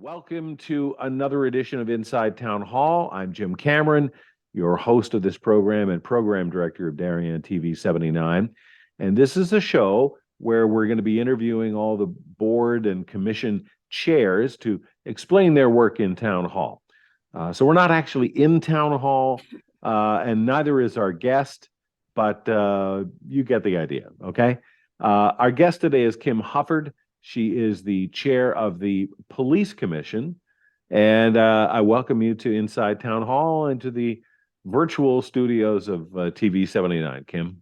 Welcome to another edition of Inside Town Hall. I'm Jim Cameron, your host of this program and program director of Darien TV 79. And this is a show where we're going to be interviewing all the board and commission chairs to explain their work in Town Hall. So we're not actually in Town Hall, and neither is our guest, but you get the idea, okay? Our guest today is Kim Hufford. She is the chair of the Police Commission. And I welcome you to Inside Town Hall and to the virtual studios of TV 79. Kim.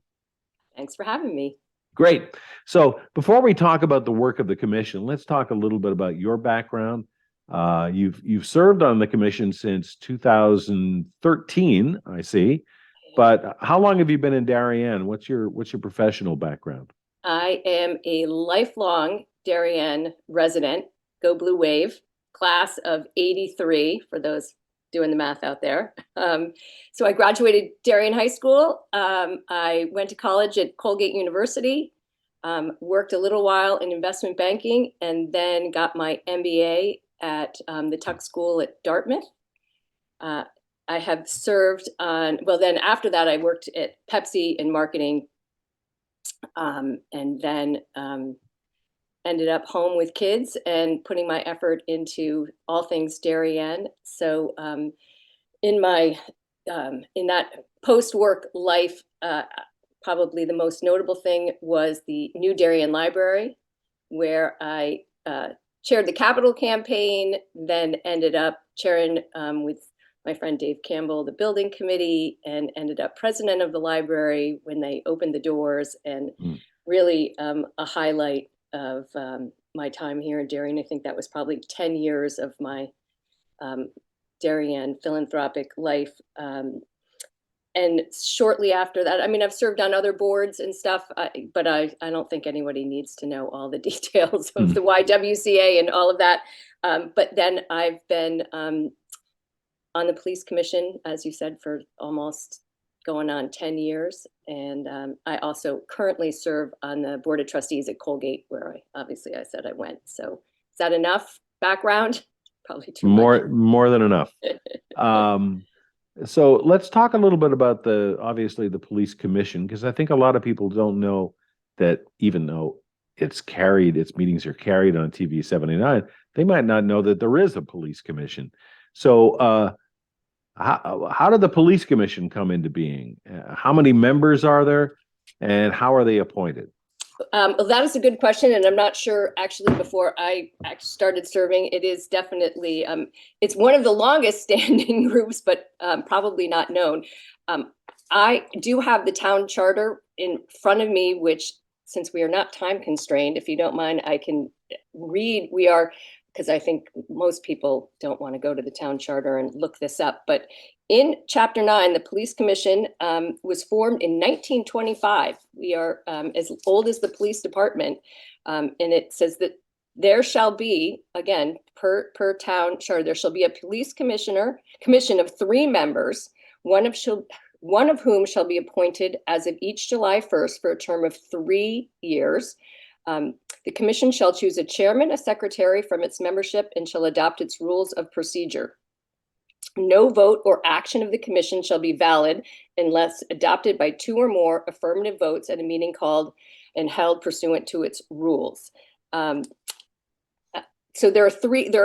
Thanks for having me. Great. So before we talk about the work of the commission, let's talk a little bit about your background. You've served on the commission since 2013, I see. But how long have you been in Darien? What's your professional background? I am a lifelong Darien resident, go Blue Wave, class of 83, for those doing the math out there. So I graduated Darien High School. I went to college at Colgate University, worked a little while in investment banking, and then got my MBA at the Tuck School at Dartmouth. I have served on, well, then after that, I worked at Pepsi in marketing, and then ended up home with kids and putting my effort into all things Darien. So in that post-work life, probably the most notable thing was the new Darien Library, where I chaired the capital campaign, then ended up chairing with my friend Dave Campbell, the building committee, and ended up president of the library when they opened the doors, and really a highlight of my time here in Darien. I think that was probably 10 years of my Darien philanthropic life. And shortly after that, I mean, I've served on other boards and stuff, but I don't think anybody needs to know all the details of the YWCA and all of that. But then I've been on the police commission, as you said, for almost going on 10 years. And I also currently serve on the board of trustees at Colgate, where I said I went. So is that enough background? Probably too much. More than enough. So let's talk a little bit about obviously the police commission, because I think a lot of people don't know that even though its meetings are carried on TV 79, they might not know that there is a police commission. So how did the police commission come into being? How many members are there, and how are they appointed? Well, that is a good question, and I'm not sure actually before I started serving. It is definitely, it's one of the longest standing groups, but probably not known. I do have the town charter in front of me, which, since we are not time constrained, if you don't mind, I can read. We are, because I think most people don't want to go to the town charter and look this up. But in Chapter 9, the Police Commission was formed in 1925. We are as old as the police department. And it says that there shall be, again, per town charter, there shall be a police commission of 3 members, one of whom shall be appointed as of each July 1st for a term of 3 years. The commission shall choose a chairman, a secretary from its membership, and shall adopt its rules of procedure. No vote or action of the commission shall be valid unless adopted by 2 or more affirmative votes at a meeting called and held pursuant to its rules. So there are three of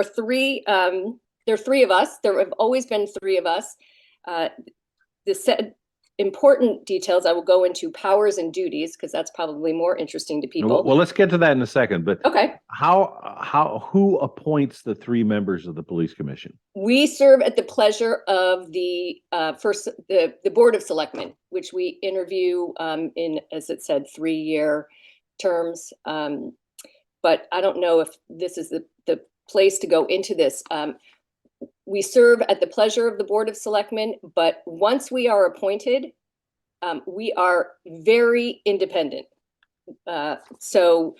us. There have always been 3 of us. The important details I will go into powers and duties, because that's probably more interesting to people. Well, let's get to that in a second. But okay, who appoints the 3 members of the police commission? We serve at the pleasure of the board of selectmen, which we interview in, as it said, 3-year terms. But I don't know if this is the place to go into this. We serve at the pleasure of the Board of Selectmen, but once we are appointed, we are very independent. So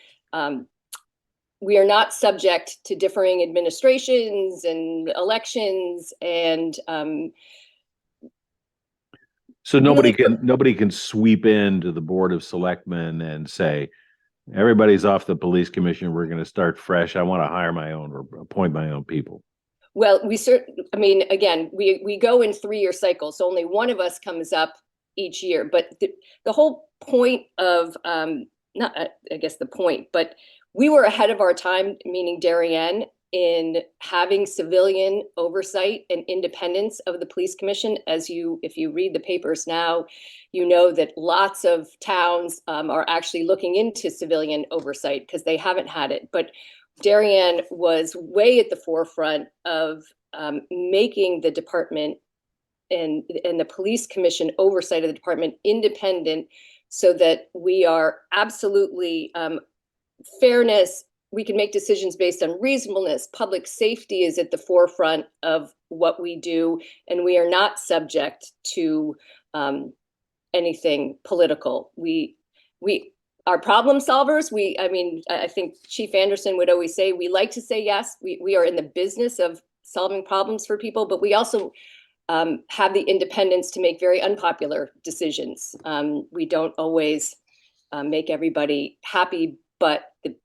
we are not subject to differing administrations and elections, and so nobody can sweep into the Board of Selectmen and say, Everybody's off the police commission. We're going to start fresh. I want to hire my own or appoint my own people. Well, I mean, again, we go in 3-year cycles. So only one of us comes up each year. But the whole point of, not, I guess the point, but we were ahead of our time, meaning Darien, in having civilian oversight and independence of the police commission. If you read the papers now, you know that lots of towns are actually looking into civilian oversight because they haven't had it. But Darien was way at the forefront of making the department and the police commission oversight of the department independent, so that we are absolutely fairness. We can make decisions based on reasonableness. Public safety is at the forefront of what we do, and we are not subject to anything political. We are problem solvers. I think Chief Anderson would always say, we like to say yes, we are in the business of solving problems for people, but we also have the independence to make very unpopular decisions. We don't always make everybody happy, but the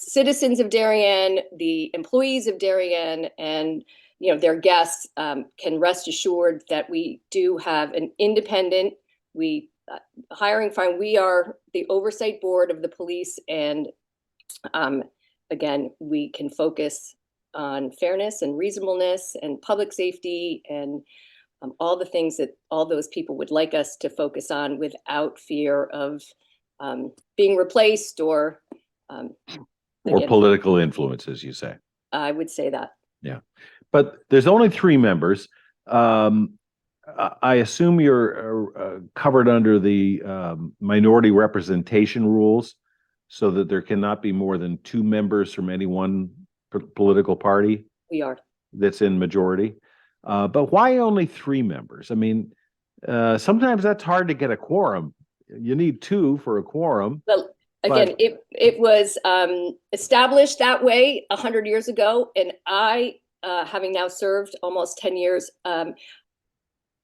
citizens of Darien, the employees of Darien, and their guests can rest assured that we do have an independent, hiring fine. We are the oversight board of the police, and again, we can focus on fairness and reasonableness and public safety and all the things that all those people would like us to focus on without fear of being replaced or political influences, you say. I would say that. Yeah, but there's only 3 members. I assume you're covered under the minority representation rules, so that there cannot be more than 2 members from any one political party. We are. That's in majority. But why only 3 members? I mean, sometimes that's hard to get a quorum. You need 2 for a quorum. Well, again, it was established that way 100 years ago, and I, having now served almost 10 years,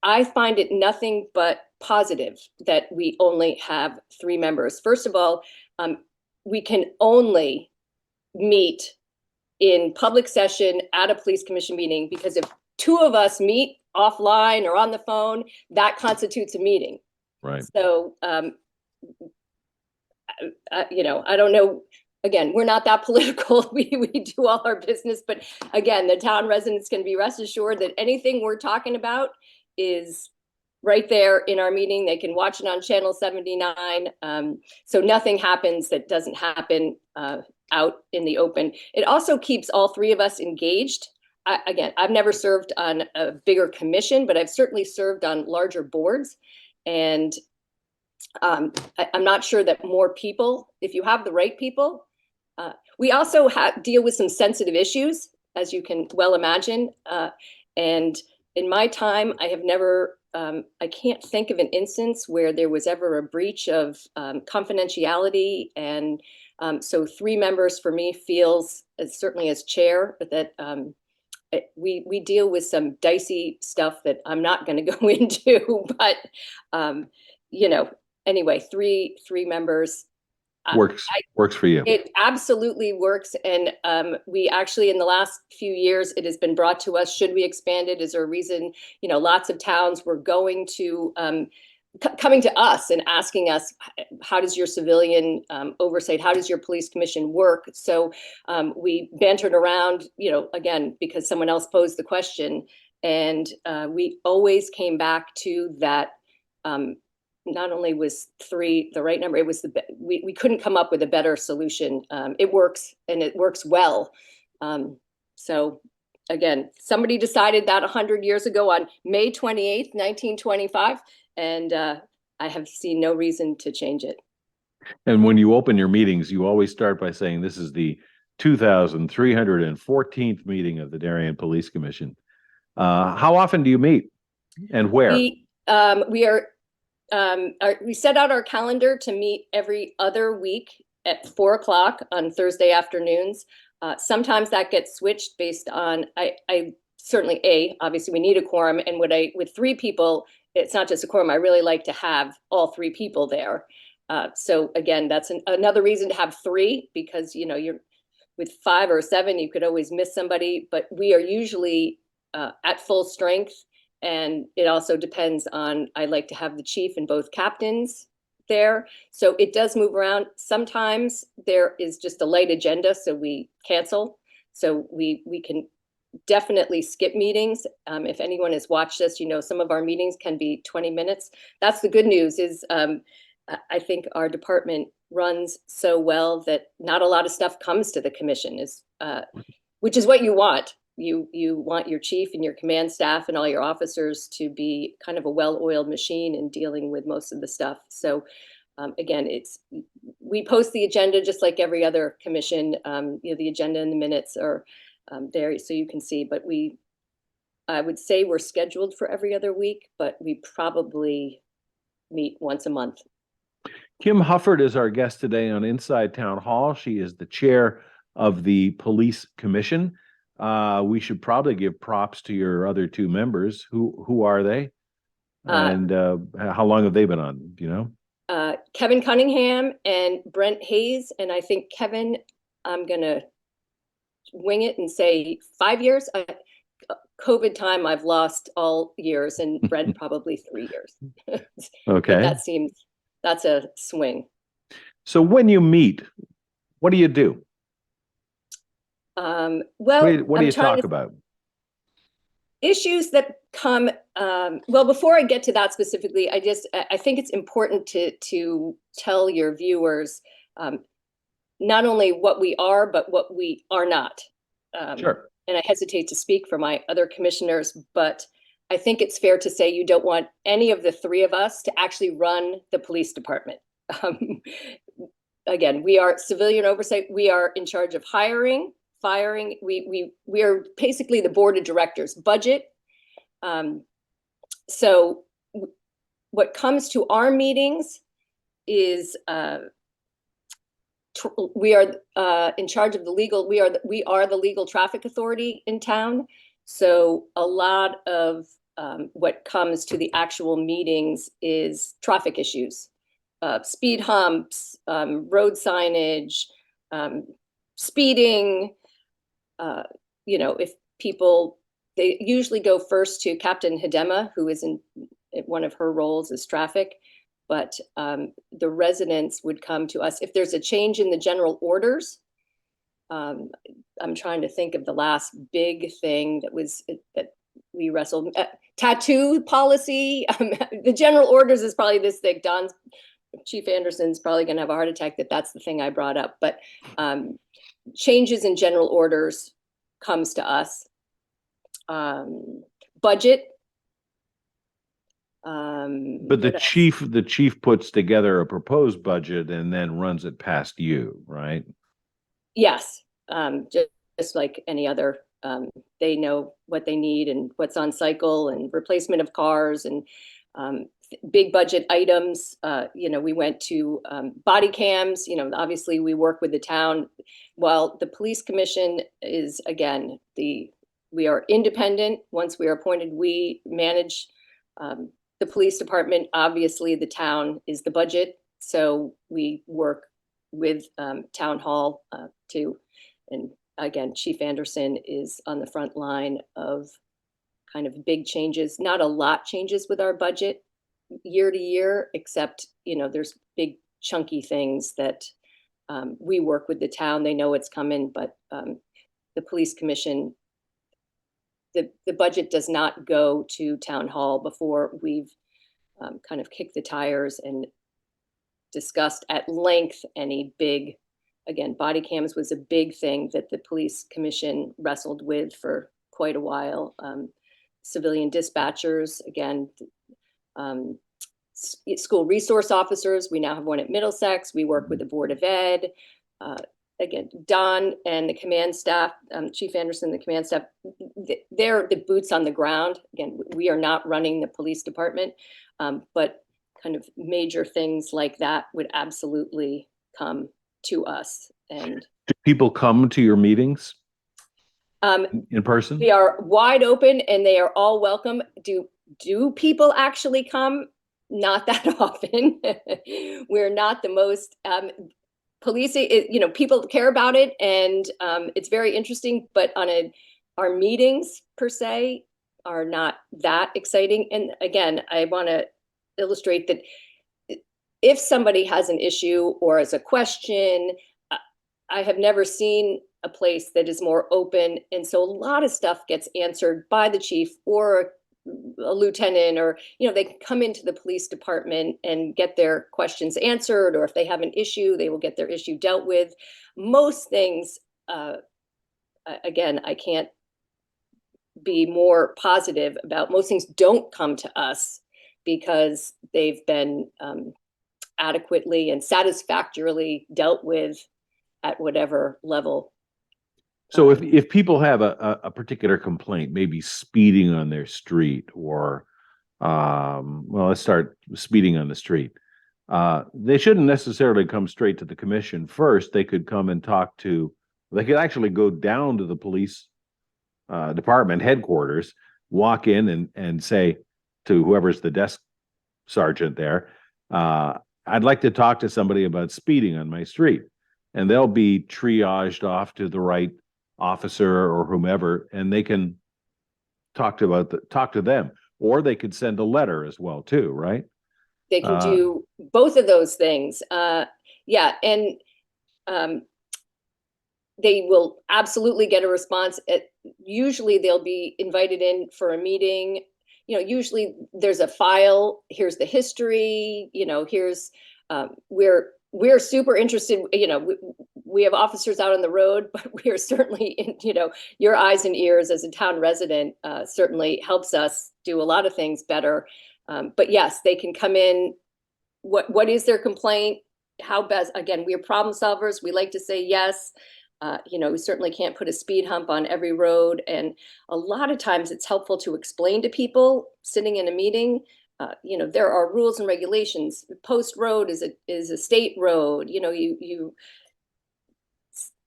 I find it nothing but positive that we only have 3 members. First of all, we can only meet in public session at a police commission meeting, because if 2 of us meet offline or on the phone, that constitutes a meeting. Right. So, I don't know. Again, we're not that political. We do all our business, but again, the town residents can be rest assured that anything we're talking about is right there in our meeting. They can watch it on channel 79. So nothing happens that doesn't happen out in the open. It also keeps all 3 of us engaged. Again, I've never served on a bigger commission, but I've certainly served on larger boards. And I'm not sure that more people, if you have the right people, we also deal with some sensitive issues, as you can well imagine. And in my time, I have never, I can't think of an instance where there was ever a breach of confidentiality. And so 3 members for me feels, certainly as chair, that we deal with some dicey stuff that I'm not going to go into, but anyway, three members. Works for you. It absolutely works. And we actually, in the last few years, it has been brought to us, should we expand it? Is there a reason? Lots of towns were going to, coming to us and asking us, how does your civilian oversight, how does your police commission work? So we bantered around, again, because someone else posed the question. And we always came back to that. Not only was 3 the right number, it was we couldn't come up with a better solution. It works, and it works well. So again, somebody decided that 100 years ago on May 28th, 1925, and I have seen no reason to change it. And when you open your meetings, you always start by saying, this is the 2,314th meeting of the Darien Police Commission. How often do you meet, and where? We set out our calendar to meet every other week at 4:00 on Thursday afternoons. Sometimes that gets switched based on, I certainly, obviously we need a quorum, and with 3 people, it's not just a quorum. I really like to have all 3 people there. So again, that's another reason to have three, because you're with 5 or 7, you could always miss somebody, but we are usually at full strength. And it also depends on, I like to have the chief and both captains there. So it does move around. Sometimes there is just a light agenda, so we cancel. So we can definitely skip meetings. If anyone has watched this, some of our meetings can be 20 minutes. That's the good news is I think our department runs so well that not a lot of stuff comes to the commission, which is what you want. You want your chief and your command staff and all your officers to be kind of a well-oiled machine in dealing with most of the stuff. So again, we post the agenda just like every other commission. The agenda and the minutes are there so you can see, but I would say we're scheduled for every other week, but we probably meet once a month. Kim Hufford is our guest today on Inside Town Hall. She is the chair of the Police Commission. We should probably give props to your other two members. Who are they? And how long have they been on? Do you know? Kevin Cunningham and Brent Hayes. And I think Kevin, I'm going to wing it and say 5 years. COVID time, I've lost all years, and Brent probably 3 years. Okay. That's a swing. So when you meet, what do you do? Well, what do you talk about? Issues that come. Well, before I get to that specifically, I think it's important to tell your viewers not only what we are, but what we are not. Sure. And I hesitate to speak for my other commissioners, but I think it's fair to say you don't want any of the three of us to actually run the police department. Again, we are civilian oversight. We are in charge of hiring, firing. We are basically the board of directors, budget. So what comes to our meetings is we are in charge of the legal. We are the legal traffic authority in town. So a lot of what comes to the actual meetings is traffic issues, speed humps, road signage, speeding. If people, they usually go first to Captain Hidema, who is in one of her roles is traffic. But the residents would come to us if there's a change in the general orders. I'm trying to think of the last big thing that we wrestled. Tattoo policy. The general orders is probably this thing. Chief Anderson's probably going to have a heart attack that's the thing I brought up. But changes in general orders comes to us. Budget. But the chief puts together a proposed budget and then runs it past you, right? Yes. Just like any other, they know what they need and what's on cycle and replacement of cars and big budget items. We went to body cams. Obviously we work with the town. While the police commission is, again, we are independent. Once we are appointed, we manage the police department. Obviously the town is the budget. So we work with town hall and again, Chief Anderson is on the front line of kind of big changes. Not a lot changes with our budget year to year, except, there's big chunky things that we work with the town. They know it's coming, but the police commission, the budget does not go to town hall before we've kind of kicked the tires and discussed at length any big, again, body cams was a big thing that the police commission wrestled with for quite a while. Civilian dispatchers, again, school resource officers. We now have one at Middlesex. We work with the Board of Ed. Again, Don and the command staff, Chief Anderson, the command staff, they're the boots on the ground. Again, we are not running the police department, but kind of major things like that would absolutely come to us. And do people come to your meetings in person? We are wide open and they are all welcome. Do people actually come? not that often. We're not the most policing. People care about it, and it's very interesting. But our meetings per se are not that exciting. And again, I want to illustrate that if somebody has an issue or has a question, I have never seen a place that is more open. And so a lot of stuff gets answered by the chief or a lieutenant, or, they can come into the police department and get their questions answered, or if they have an issue, they will get their issue dealt with. Most things, again, I can't be more positive about. Most things don't come to us because they've been adequately and satisfactorily dealt with at whatever level. So if people have a particular complaint, maybe speeding on their street, or well, let's start speeding on the street. They shouldn't necessarily come straight to the commission first. They could come and they could actually go down to the police department headquarters, walk in and say to whoever's the desk sergeant there, I'd like to talk to somebody about speeding on my street. And they'll be triaged off to the right officer or whomever, and they can talk to them. Or they could send a letter as well too, right? They can do both of those things. Yeah, and they will absolutely get a response. Usually they'll be invited in for a meeting. Usually there's a file. Here's the history. Here's we're super interested. We have officers out on the road, but we are certainly in. Your eyes and ears as a town resident certainly helps us do a lot of things better. But yes, they can come in. What is their complaint? How best? Again, we are problem solvers. We like to say yes. We certainly can't put a speed hump on every road. And a lot of times it's helpful to explain to people sitting in a meeting, there are rules and regulations. Post road is a state road.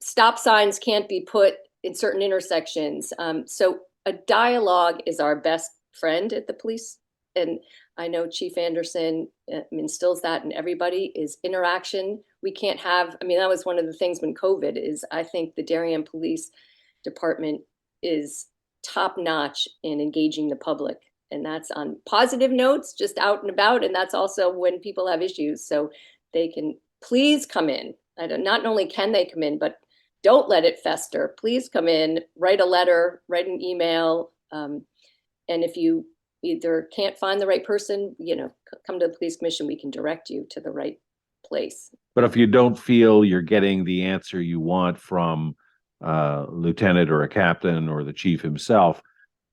Stop signs can't be put in certain intersections. So a dialogue is our best friend at the police. And I know Chief Anderson instills that in everybody, is interaction. We can't have, that was one of the things when COVID is, I think the Darien Police Department is top notch in engaging the public. And that's on positive notes, just out and about. And that's also when people have issues. So they can please come in. Not only can they come in, but don't let it fester. Please come in, write a letter, write an email. And if you either can't find the right person, come to the police commission, we can direct you to the right place. But if you don't feel you're getting the answer you want from lieutenant or a captain or the chief himself,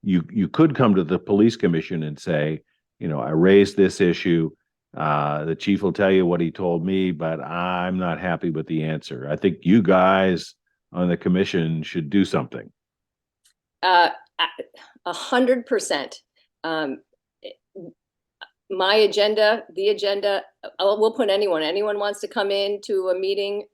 you could come to the police commission and say, I raised this issue. The chief will tell you what he told me, but I'm not happy with the answer. I think you guys on the commission should do something. 100%. My agenda, the agenda, we'll put anyone wants to come in to a meeting.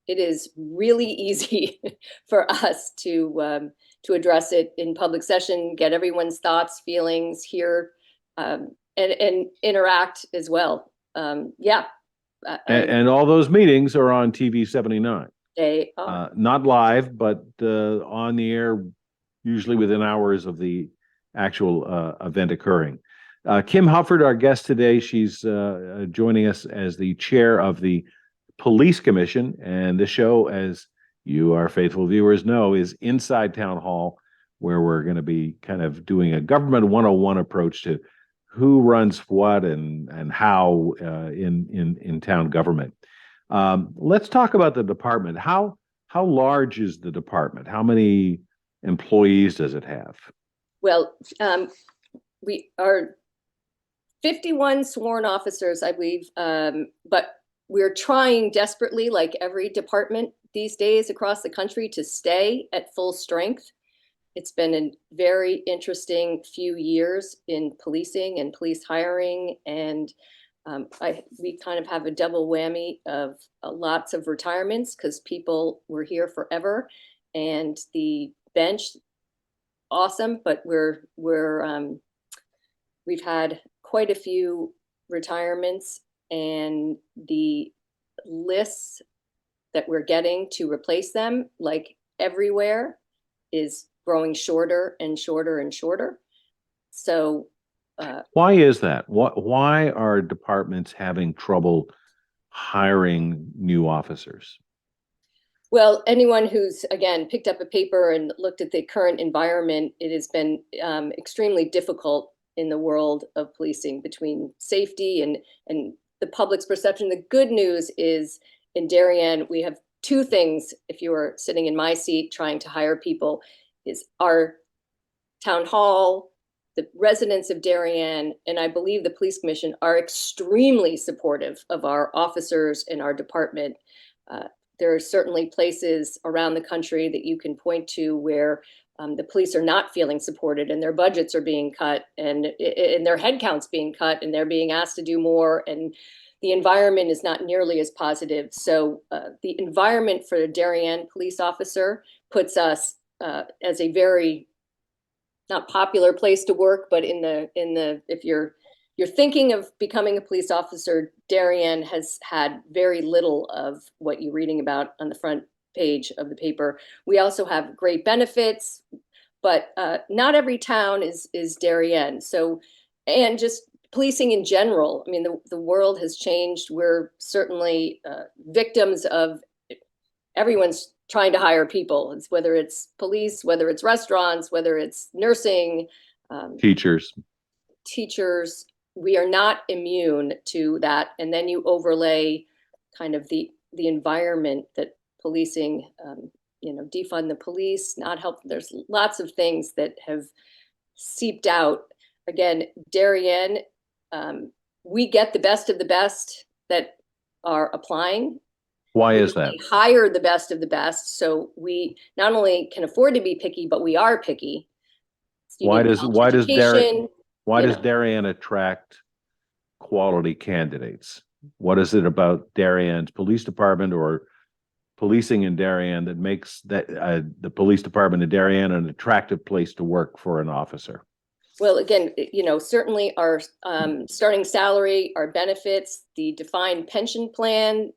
It is really easy for us to address it in public session, get everyone's thoughts, feelings, hear, and interact as well. Yeah. And all those meetings are on TV 79. They are. Not live, but on the air, usually within hours of the actual event occurring. Kim Hufford, our guest today, she's joining us as the chair of the Police Commission. And this show, as you, our faithful viewers, know, is inside Town Hall, where we're going to be kind of doing a government 101 approach to who runs what and how in town government. Let's talk about the department. How large is the department? How many employees does it have? Well, we are 51 sworn officers, I believe, but we're trying desperately, like every department these days across the country, to stay at full strength. It's been a very interesting few years in policing and police hiring, and we kind of have a double whammy of lots of retirements because people were here forever, and the bench, awesome, but we've had quite a few retirements, and the lists that we're getting to replace them, like everywhere, is growing shorter and shorter and shorter. So Why is that? Why are departments having trouble hiring new officers? well, anyone who's, again, picked up a paper and looked at the current environment, it has been extremely difficult in the world of policing between safety and the public's perception. The good news is in Darien, we have two things. If you were sitting in my seat trying to hire people, is our town hall, the residents of Darien, and I believe the police commission are extremely supportive of our officers and our department. There are certainly places around the country that you can point to where the police are not feeling supported and their budgets are being cut and their headcounts being cut and they're being asked to do more and the environment is not nearly as positive. So the environment for a Darien police officer puts us as a very not popular place to work, but in the if you're thinking of becoming a police officer, Darien has had very little of what you're reading about on the front page of the paper. We also have great benefits, but not every town is Darien. So, and just policing in general. I mean, the world has changed. We're certainly victims of everyone's trying to hire people. It's whether it's police, whether it's restaurants, whether it's nursing, Teachers. teachers. We are not immune to that. And then you overlay kind of the environment that policing, defund the police, not help. There's lots of things that have seeped out. Again, Darien, we get the best of the best that are applying. Why is that? We hire the best of the best. So we not only can afford to be picky, but we are picky. Why does education, Darien attract quality candidates? What is it about Darien's police department or policing in Darien that makes that the police department in Darien an attractive place to work for an officer? Well, again, certainly our starting salary, our benefits, the defined pension plan,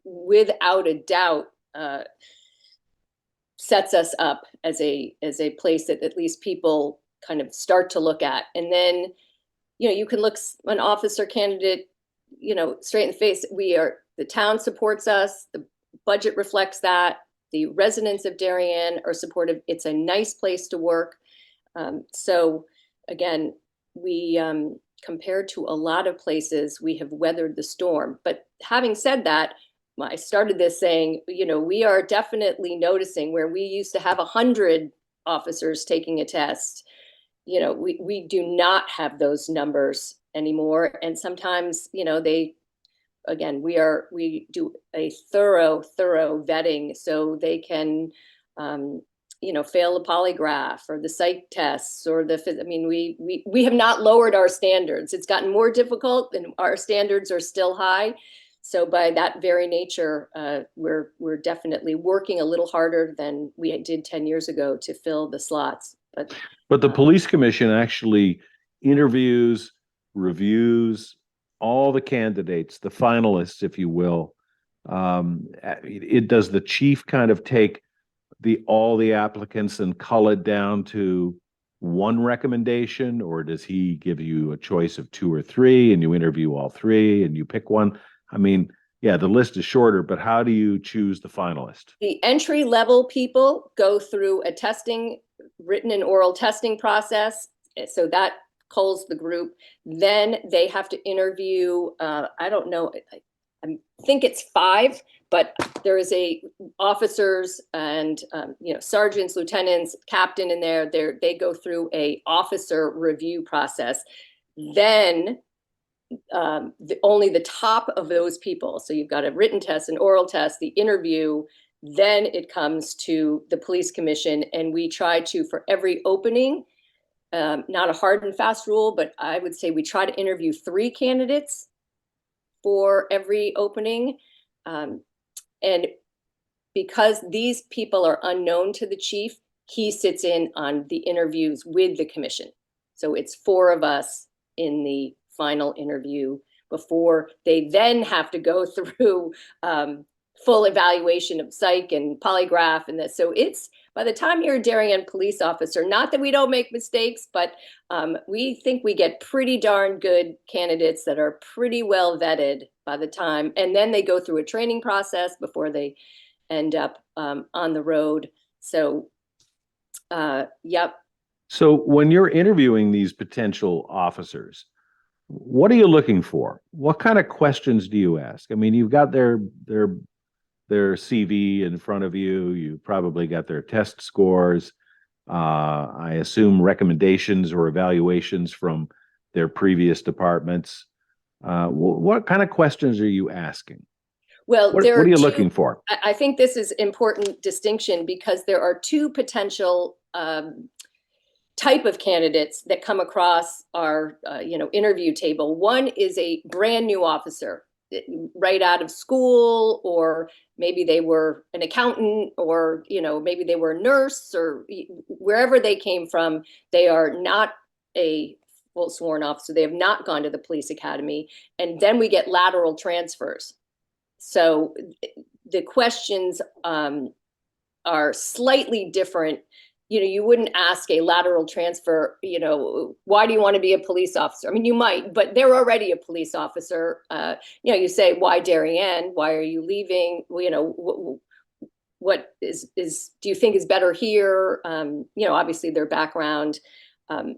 without a doubt, sets us up as a place that at least people kind of start to look at. And then, you can look an officer candidate, straight in the face. The town supports us. The budget reflects that. The residents of Darien are supportive. It's a nice place to work. So again, we, compared to a lot of places, we have weathered the storm. But having said that, I started this saying, we are definitely noticing where we used to have 100 officers taking a test. We do not have those numbers anymore. And sometimes, we do a thorough vetting so they can, fail a polygraph or the psych tests or we have not lowered our standards. It's gotten more difficult and our standards are still high. So by that very nature, we're definitely working a little harder than we did 10 years ago to fill the slots. But the police commission actually interviews, reviews all the candidates, the finalists, if you will. Does the chief kind of take all the applicants and cull it down to one recommendation, or does he give you a choice of two or three and you interview all three and you pick one? I mean, yeah, the list is shorter, but how do you choose the finalist? The entry level people go through a written and oral testing process. So that culls the group. Then they have to interview, I don't know, I think it's 5, but there is officers and sergeants, lieutenants, captain in there. They go through a officer review process. Then only the top of those people. So you've got a written test, an oral test, the interview. Then it comes to the police commission, and we try to, for every opening, not a hard and fast rule, but I would say we try to interview 3 candidates for every opening. And because these people are unknown to the chief, he sits in on the interviews with the commission. So it's 4 of us in the final interview before they then have to go through full evaluation of psych and polygraph and this. So it's, by the time you're a Darien police officer, not that we don't make mistakes, but we think we get pretty darn good candidates that are pretty well vetted by the time, and then they go through a training process before they end up on the road. So, yep. So when you're interviewing these potential officers, what are you looking for? What kind of questions do you ask? I mean, you've got their CV in front of you. You probably got their test scores. I assume recommendations or evaluations from their previous departments. What kind of questions are you asking? Well, What are you looking for? I think this is important distinction because there are two potential type of candidates that come across our interview table. One is a brand new officer right out of school, or maybe they were an accountant, or maybe they were a nurse, or wherever they came from. They are not a full sworn officer. They have not gone to the police academy. And then we get lateral transfers. So the questions are slightly different. You wouldn't ask a lateral transfer, why do you want to be a police officer? I mean, you might, but they're already a police officer. You say, why Darien? Why are you leaving? What is do you think is better here? Obviously their background.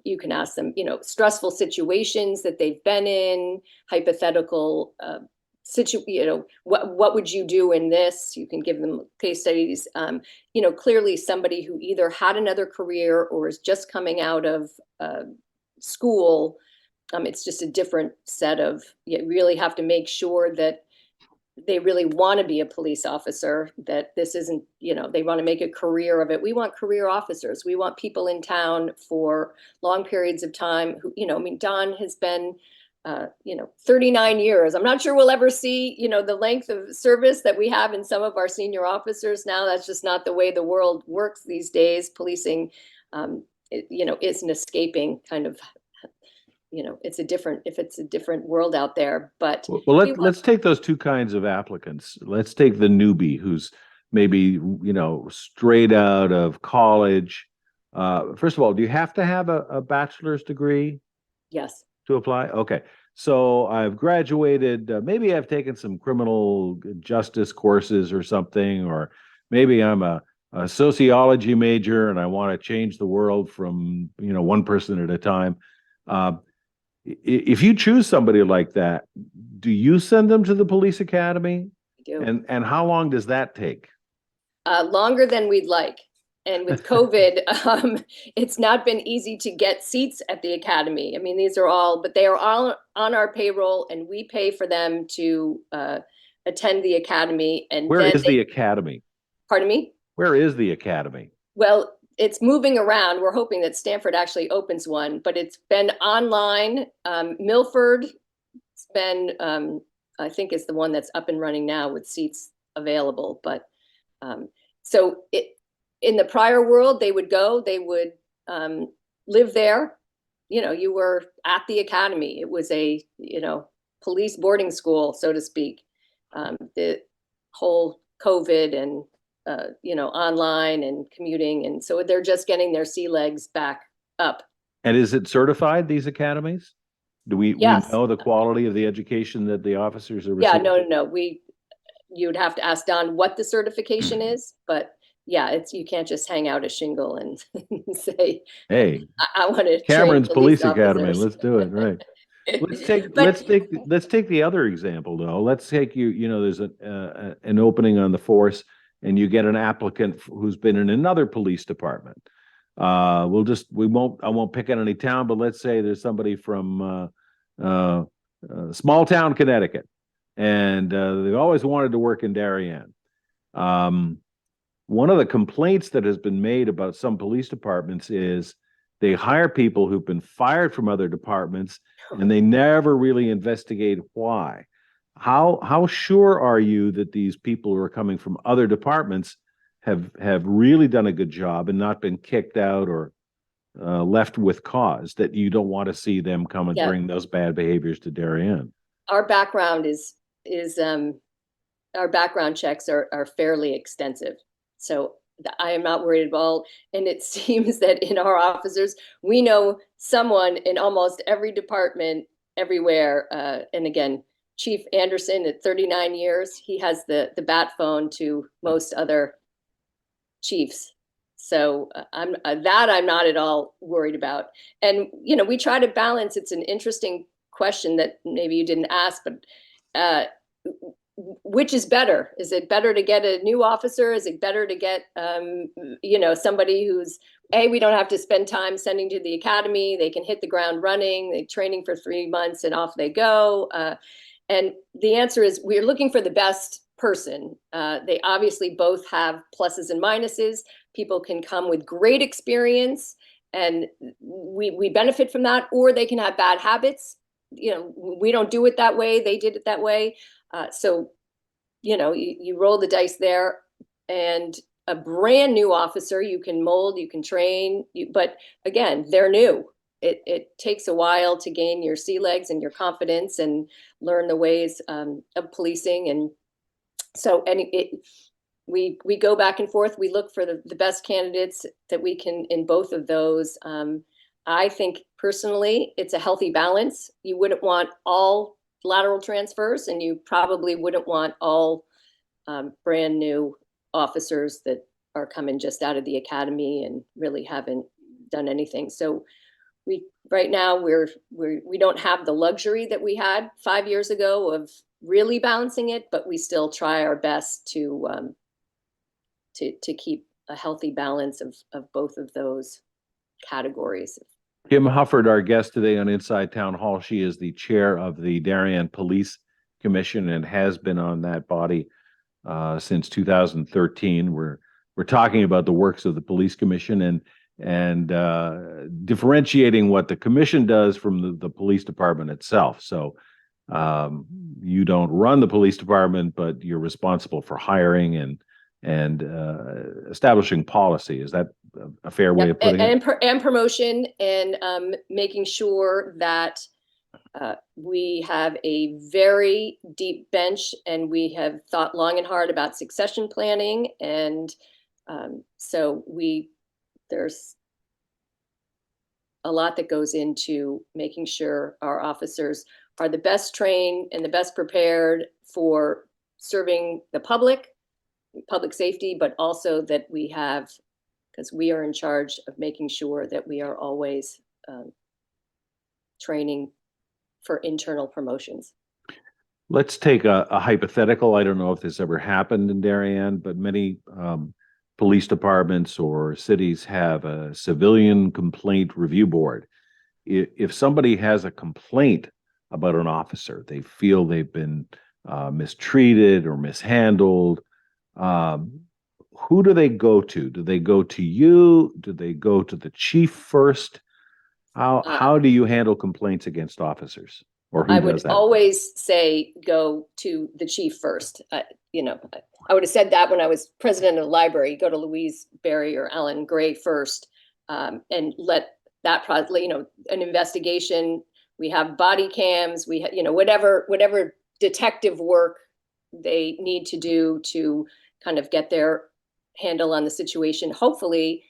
You can ask them, stressful situations that they've been in, hypothetical what would you do in this? You can give them case studies. Clearly somebody who either had another career or is just coming out of school. It's just a different set of, you really have to make sure that they really want to be a police officer, that this isn't, they want to make a career of it. We want career officers. We want people in town for long periods of time who, Don has been 39 years. I'm not sure we'll ever see, the length of service that we have in some of our senior officers now. That's just not the way the world works these days. Policing, isn't escaping kind of, it's a different world out there. But let's take those two kinds of applicants. Let's take the newbie who's maybe, straight out of college. First of all, do you have to have a bachelor's degree? Yes. To apply? Okay. So I've graduated, maybe I've taken some criminal justice courses or something, or maybe I'm a sociology major and I want to change the world from, one person at a time. If you choose somebody like that, do you send them to the police academy? We do. And how long does that take? Longer than we'd like. And with COVID, it's not been easy to get seats at the academy. I mean, but they are all on our payroll, and we pay for them to attend the academy. And where is the academy? Pardon me? Where is the academy? Well, it's moving around. We're hoping that Stanford actually opens one, but it's been online. Milford, it's been, I think it's the one that's up and running now with seats available. But so in the prior world, they would live there. You were at the academy. It was a, police boarding school, so to speak. The whole COVID and, online and commuting. And so they're just getting their sea legs back up. And is it certified, these academies? Do we know the quality of the education that the officers are receiving? Yeah, no. You'd have to ask Don what the certification is, but yeah, you can't just hang out a shingle and say, "Hey, I want to." Cameron's Police Academy. Let's do it, right? Let's take the other example though. Let's take there's an opening on the force, and you get an applicant who's been in another police department. I won't pick on any town, but let's say there's somebody from small town Connecticut, and they've always wanted to work in Darien. One of the complaints that has been made about some police departments is they hire people who've been fired from other departments, and they never really investigate why. How sure are you that these people who are coming from other departments have really done a good job and not been kicked out or left with cause, that you don't want to see them come and bring those bad behaviors to Darien? our background is our background checks are fairly extensive. So I am not worried at all. And it seems that in our officers, we know someone in almost every department everywhere. And again, Chief Anderson at 39 years, he has the bat phone to most other chiefs. So I'm not at all worried about. And we try to balance. It's an interesting question that maybe you didn't ask, but which is better? Is it better to get a new officer? Is it better to get somebody who's we don't have to spend time sending to the academy. They can hit the ground running. They training for 3 months and off they go. And the answer is we're looking for the best person. They obviously both have pluses and minuses. People can come with great experience and we benefit from that, or they can have bad habits. We don't do it that way. They did it that way. So, you roll the dice there, and a brand new officer, you can mold, you can train, but again, they're new. It takes a while to gain your sea legs and your confidence and learn the ways of policing. And so, we go back and forth. We look for the best candidates that we can in both of those. I think personally, it's a healthy balance. You wouldn't want all lateral transfers, and you probably wouldn't want all brand new officers that are coming just out of the academy and really haven't done anything. So right now we don't have the luxury that we had 5 years ago of really balancing it, but we still try our best to keep a healthy balance of both of those categories. Kim Hufford, our guest today on Inside Town Hall. She is the chair of the Darien Police Commission and has been on that body since 2013. We're talking about the works of the Police Commission and differentiating what the commission does from the police department itself. So you don't run the police department, but you're responsible for hiring and establishing policy. Is that a fair way of putting it? And promotion, and making sure that we have a very deep bench, and we have thought long and hard about succession planning. And so there's a lot that goes into making sure our officers are the best trained and the best prepared for serving the public safety, but also that we have, because we are in charge of making sure that we are always training for internal promotions. Let's take a hypothetical. I don't know if this ever happened in Darien, but many police departments or cities have a civilian complaint review board. If somebody has a complaint about an officer, they feel they've been mistreated or mishandled, who do they go to? Do they go to you? Do they go to the chief first? How do you handle complaints against officers? Or who I does would that? always say go to the chief first. I would have said that when I was president of the library. Go to Louise Berry or Alan Gray first, and let that process. An investigation. We have body cams. We have whatever detective work they need to do to kind of get their handle on the situation. Hopefully,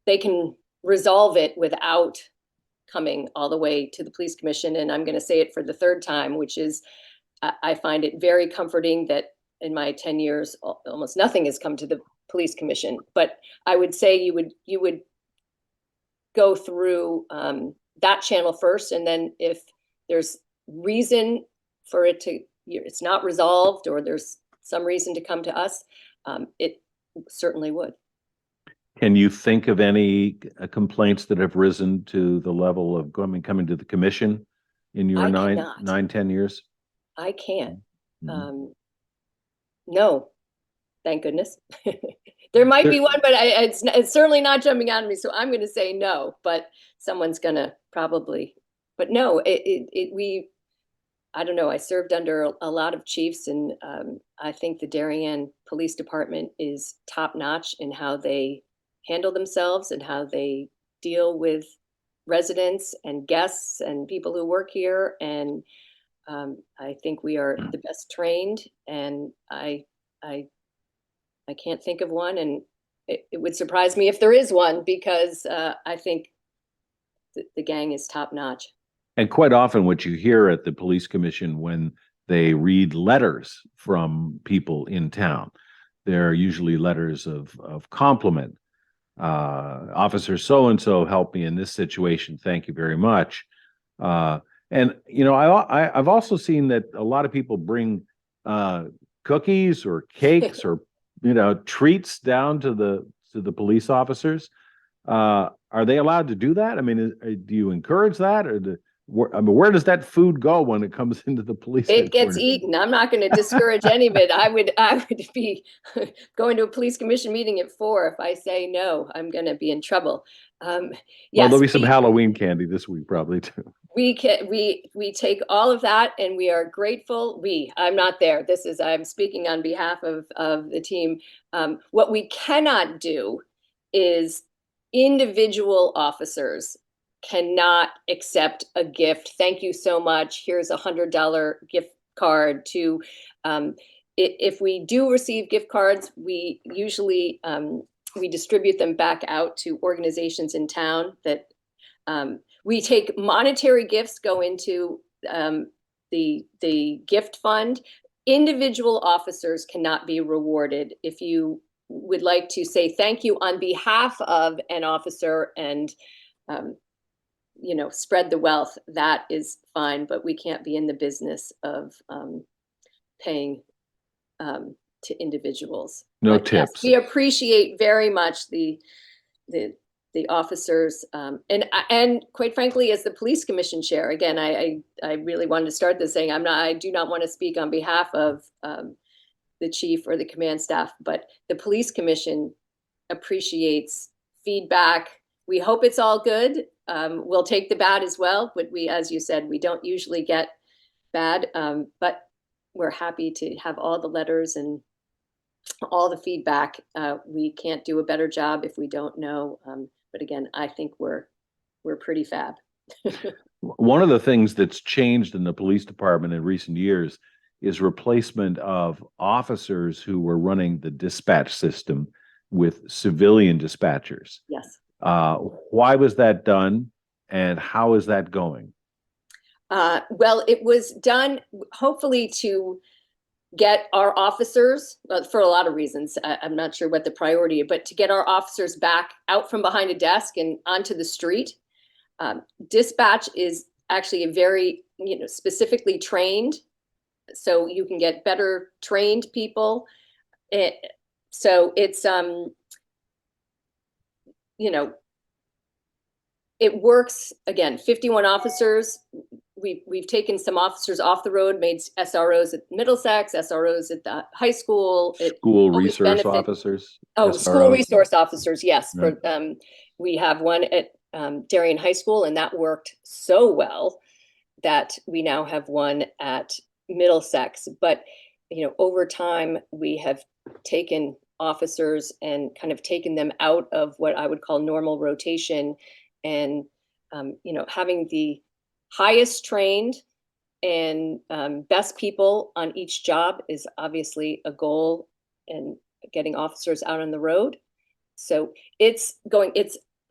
they can resolve it without coming all the way to the police commission. And I'm going to say it for the third time, which is I find it very comforting that in my 10 years, almost nothing has come to the police commission. But I would say you would go through that channel first. And then if there's reason for it's not resolved, or there's some reason to come to us, it certainly would. Can you think of any complaints that have risen to the level of coming to the commission in your 10 years? I can't. Mm-hmm. No, thank goodness. There might be one, but it's certainly not jumping out at me. So I'm going to say no, but someone's going to probably. But no, I don't know. I served under a lot of chiefs, and I think the Darien Police Department is top notch in how they handle themselves and how they deal with residents and guests and people who work here. And I think we are the best trained, and I can't think of one, and it would surprise me if there is one, because I think the gang is top notch. And quite often, what you hear at the police commission when they read letters from people in town, they're usually letters of compliment. Officer so and so helped me in this situation. Thank you very much. And I've also seen that a lot of people bring cookies or cakes or treats down to the police officers. Are they allowed to do that? I mean, do you encourage that, or where does that food go when it comes into the police It gets headquarters? eaten. I'm not going to discourage any of it. I would be going to a police commission meeting at 4. If I say no, I'm going to be in trouble. Well, Yes, there'll be some Halloween candy this week, probably too. we take all of that, and we are grateful. I'm not there. I'm speaking on behalf of the team. What we cannot do is individual officers cannot accept a gift. Thank you so much. Here's $100 gift card to, if we do receive gift cards, we usually, we distribute them back out to organizations in town that, we take monetary gifts, go into the gift fund. Individual officers cannot be rewarded. If you would like to say thank you on behalf of an officer and spread the wealth, that is fine, but we can't be in the business of paying to individuals. No But yes, tips. we appreciate very much the officers, and quite frankly, as the police commission chair, again, I really wanted to start this saying I do not want to speak on behalf of the chief or the command staff, but the police commission appreciates feedback. We hope it's all good. We'll take the bad as well, but as you said, we don't usually get bad, but we're happy to have all the letters and all the feedback. We can't do a better job if we don't know. But again, I think we're pretty fab. One of the things that's changed in the police department in recent years is replacement of officers who were running the dispatch system with civilian dispatchers. Yes. Why was that done, and how is that going? Well, it was done hopefully to get our officers, for a lot of reasons. I'm not sure what the priority, but to get our officers back out from behind a desk and onto the street. Dispatch is actually a very, specifically trained, so you can get better trained people. So it's, it works. Again, 51 officers. We've taken some officers off the road, made SROs at Middlesex, SROs at the high school. School resource officers. Oh, SROs. School resource officers. Yes. Right. We have one at Darien High School, and that worked so well that we now have one at Middlesex. But, over time, we have taken officers and kind of taken them out of what I would call normal rotation, and, having the highest trained and best people on each job is obviously a goal, and getting officers out on the road. So it's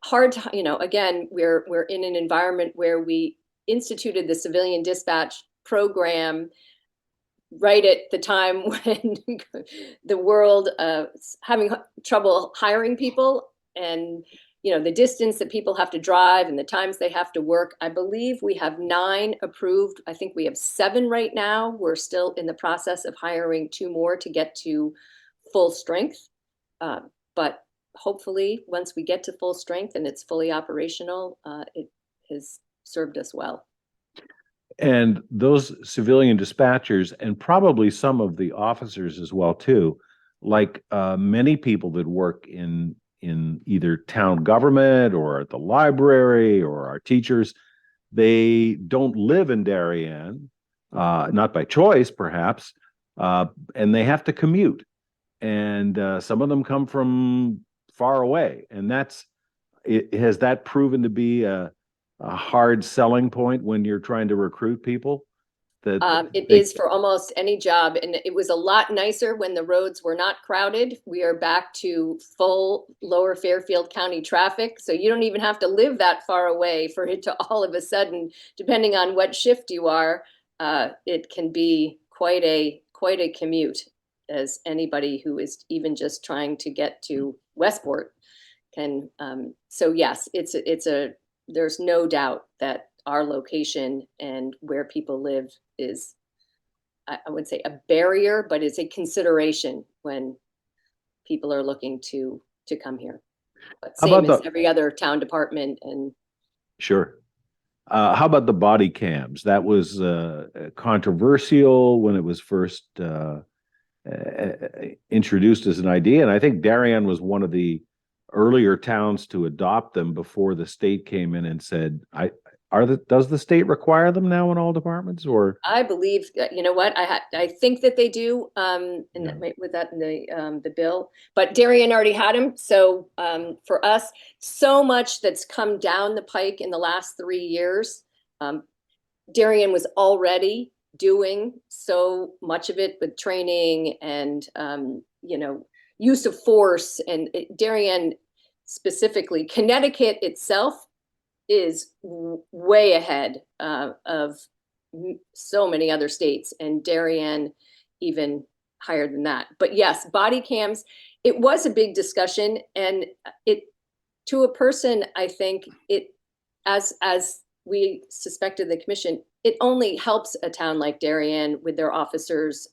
hard to, again, we're in an environment where we instituted the civilian dispatch program right at the time when the world having trouble hiring people, and the distance that people have to drive and the times they have to work. I believe we have 9 approved. I think we have 7 right now. We're still in the process of hiring 2 more to get to full strength. But hopefully once we get to full strength and it's fully operational, it has served us well. And those civilian dispatchers, and probably some of the officers as well too, like many people that work in either town government or at the library or our teachers, they don't live in Darien, not by choice perhaps, and they have to commute. And some of them come from far away, and has that proven to be a hard selling point when you're trying to recruit people? that It they, is for almost any job, and it was a lot nicer when the roads were not crowded. We are back to full Lower Fairfield County traffic, so you don't even have to live that far away for it to all of a sudden, depending on what shift you are, it can be quite a commute, as anybody who is even just trying to get to Westport can. So yes, there's no doubt that our location and where people live is, I would say, a barrier, but it's a consideration when people are looking to come here. But how same about as the, every other town department. And sure. How about the body cams? That was controversial when it was first introduced as an idea. And I think Darien was one of the earlier towns to adopt them before the state came in and said, does the state require them now in all departments or? I believe, you know what, I think that they do, and Yeah. that might, with that in the bill, but Darien already had them. So for us, so much that's come down the pike in the last 3 years. Darien was already doing so much of it with training and use of force. And Darien specifically, Connecticut itself is way ahead of so many other states, and Darien even higher than that. But yes, body cams, it was a big discussion, and it, to a person, I think it, as we suspected the commission, it only helps a town like Darien with their officers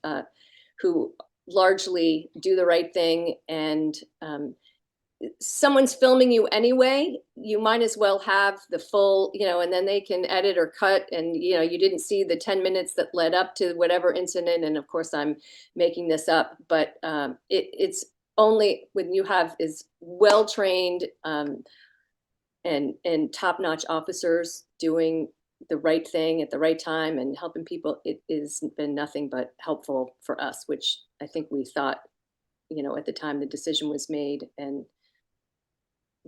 who largely do the right thing. And someone's filming you anyway, you might as well have the full, and then they can edit or cut, and you didn't see the 10 minutes that led up to whatever incident. And of course I'm making this up, but it's only when you have is well-trained and top-notch officers doing the right thing at the right time and helping people, it has been nothing but helpful for us, which I think we thought, at the time the decision was made. And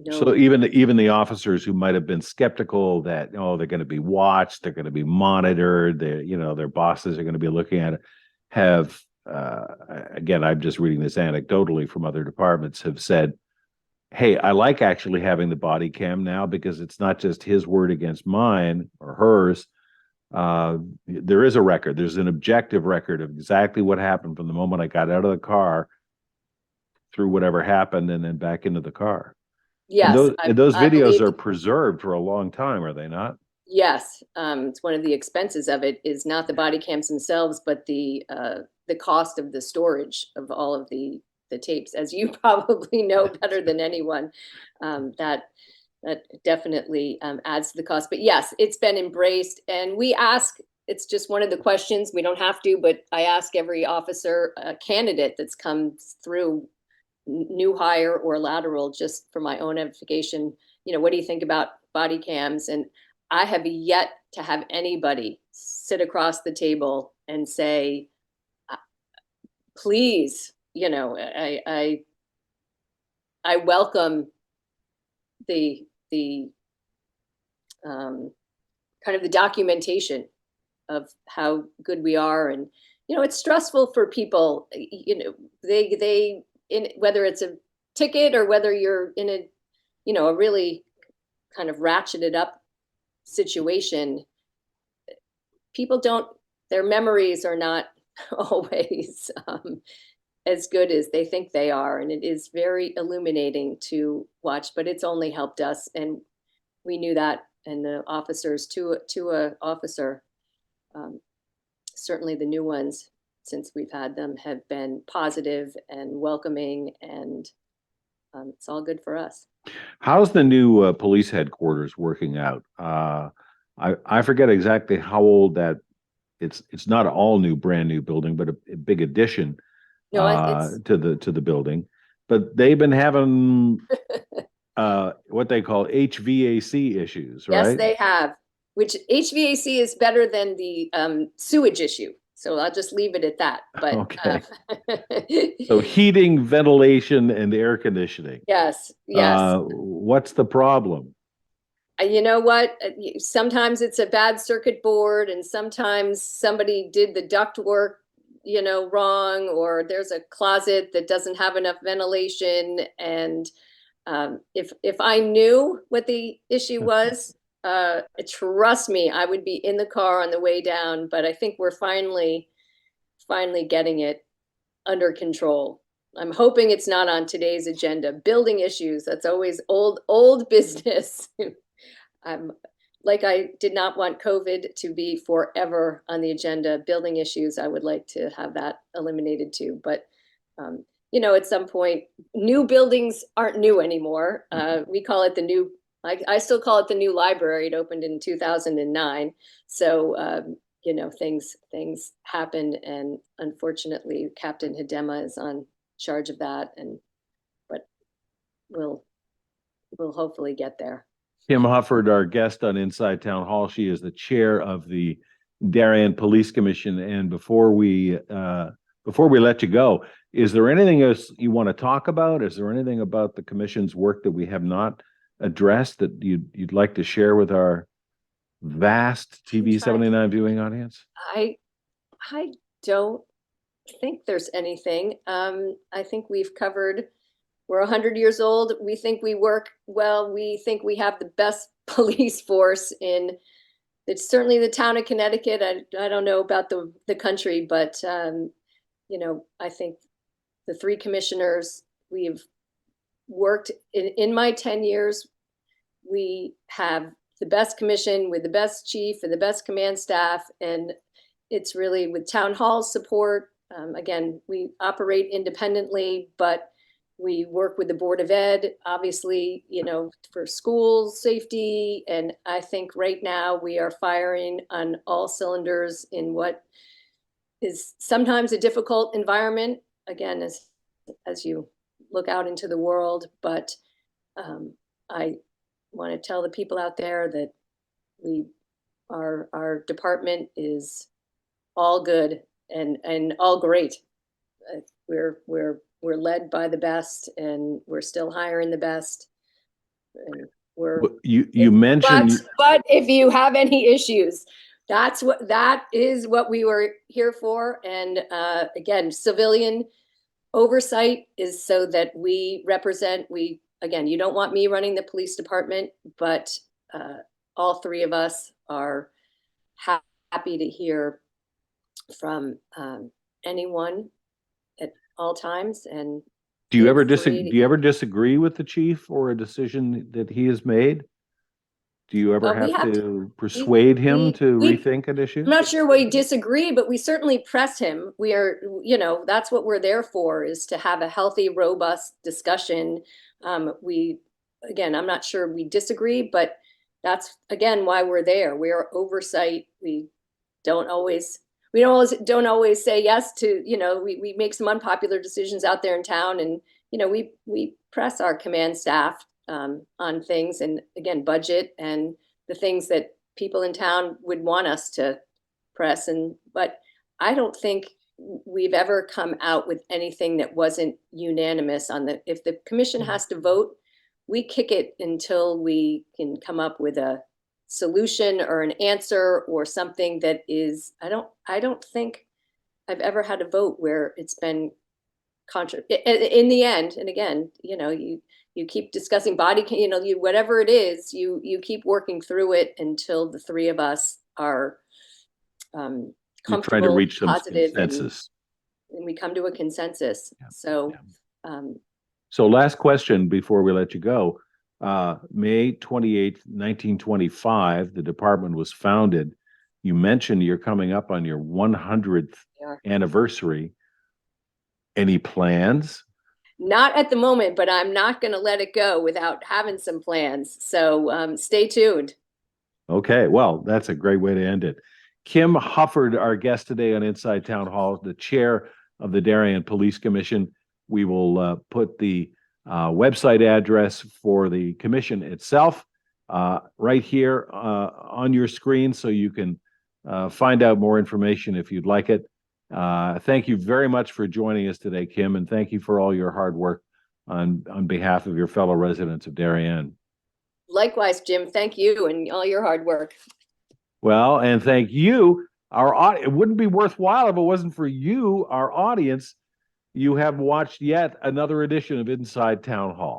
So no, even the officers who might have been skeptical that, oh, they're going to be watched, they're going to be monitored, their bosses are going to be looking at it, have again, I'm just reading this anecdotally from other departments, have said, hey, I like actually having the body cam now because it's not just his word against mine or hers. There is a record. There's an objective record of exactly what happened from the moment I got out of the car through whatever happened and then back into the car. And yes, those I videos believe, are preserved for a long time, are they not? yes. It's one of the expenses of it is not the body cams themselves, but the cost of the storage of all of the tapes, as you probably know better than anyone. That definitely adds to the cost. But yes, it's been embraced, and we ask. It's just one of the questions. We don't have to, but I ask every officer candidate that's come through, new hire or lateral, just for my own edification, what do you think about body cams? And I have yet to have anybody sit across the table and say, please, I welcome the kind of the documentation of how good we are. And it's stressful for people, they in, whether it's a ticket or whether you're in a really kind of ratcheted up situation, people don't, their memories are not always as good as they think they are. And it is very illuminating to watch, but it's only helped us. And we knew that. And the officers, to a officer, certainly the new ones, since we've had them, have been positive and welcoming, and it's all good for us. How's the new police headquarters working out? I forget exactly how old that it's not an all new, brand new building, but a big addition No, it's to the building. But they've been having what they call HVAC issues, yes, right? they have. Which HVAC is better than the sewage issue. So I'll just leave it at that. But Okay. So heating, ventilation, and air conditioning. yes, yes. What's the problem? You know what? Sometimes it's a bad circuit board, and sometimes somebody did the duct work, wrong, or there's a closet that doesn't have enough ventilation. And if I knew what the issue was, trust me, I would be in the car on the way down. But I think we're finally getting it under control. I'm hoping it's not on today's agenda. Building issues, that's always old business. I'm like, I did not want COVID to be forever on the agenda. Building issues, I would like to have that eliminated too. But, at some point, new buildings aren't new anymore. We call it I still call it the new library. It opened in 2009. So, things happen. And unfortunately, Captain Hidema is on charge of that. But we'll hopefully get there. Kim Hufford, our guest on Inside Town Hall. She is the chair of the Darien Police Commission. And before we let you go, is there anything else you want to talk about? Is there anything about the commission's work that we have not addressed that you'd like to share with our vast TV 79 viewing audience? I don't think there's anything. I think we've covered. We're 100 years old. We think we work well. We think we have the best police force it's certainly the town of Connecticut. I don't know about the country, but I think the three commissioners, we've worked in my 10 years. We have the best commission with the best chief and the best command staff. And it's really with town hall's support. Again, we operate independently, but we work with the Board of Ed, obviously, for school safety. And I think right now we are firing on all cylinders in what is sometimes a difficult environment, again, as you look out into the world. But I want to tell the people out there that our department is all good and all great. We're led by the best, and we're still hiring the best. And you mentioned, but if you have any issues, that is what we were here for. And again, civilian oversight is so that we represent. Again, you don't want me running the police department, but all three of us are happy to hear from anyone at all times. And do you ever disagree with the chief or a decision that he has made? Do you ever have to persuade him to rethink an issue? I'm not sure we disagree, but we certainly press him. We are, that's what we're there for, is to have a healthy, robust discussion. I'm not sure we disagree, but that's, again, why we're there. We are oversight. We don't always say yes to, we make some unpopular decisions out there in town, and, we press our command staff on things, and again, budget and the things that people in town would want us to press. But I don't think we've ever come out with anything that wasn't unanimous if the commission has to vote, we kick it until we can come up with a solution or an answer or something that is, I don't think I've ever had a vote where it's been in the end. And again, you keep discussing whatever it is, you keep working through it until the three of us are comfortable, trying to reach some positive, consensus, and we come to a consensus. So last question before we let you go. May 28th, 1925, the department was founded. You mentioned you're coming up on your 100th anniversary. Any plans? Not at the moment, but I'm not going to let it go without having some plans. So stay tuned. Okay, well, that's a great way to end it. Kim Hufford, our guest today on Inside Town Hall, the chair of the Darien Police Commission. We will put the website address for the commission itself right here on your screen, so you can find out more information if you'd like it. Thank you very much for joining us today, Kim, and thank you for all your hard work on behalf of your fellow residents of Darien. Likewise, Jim, thank you and all your hard work. Well, and thank you, our audience. It wouldn't be worthwhile if it wasn't for you, our audience. You have watched yet another edition of Inside Town Hall.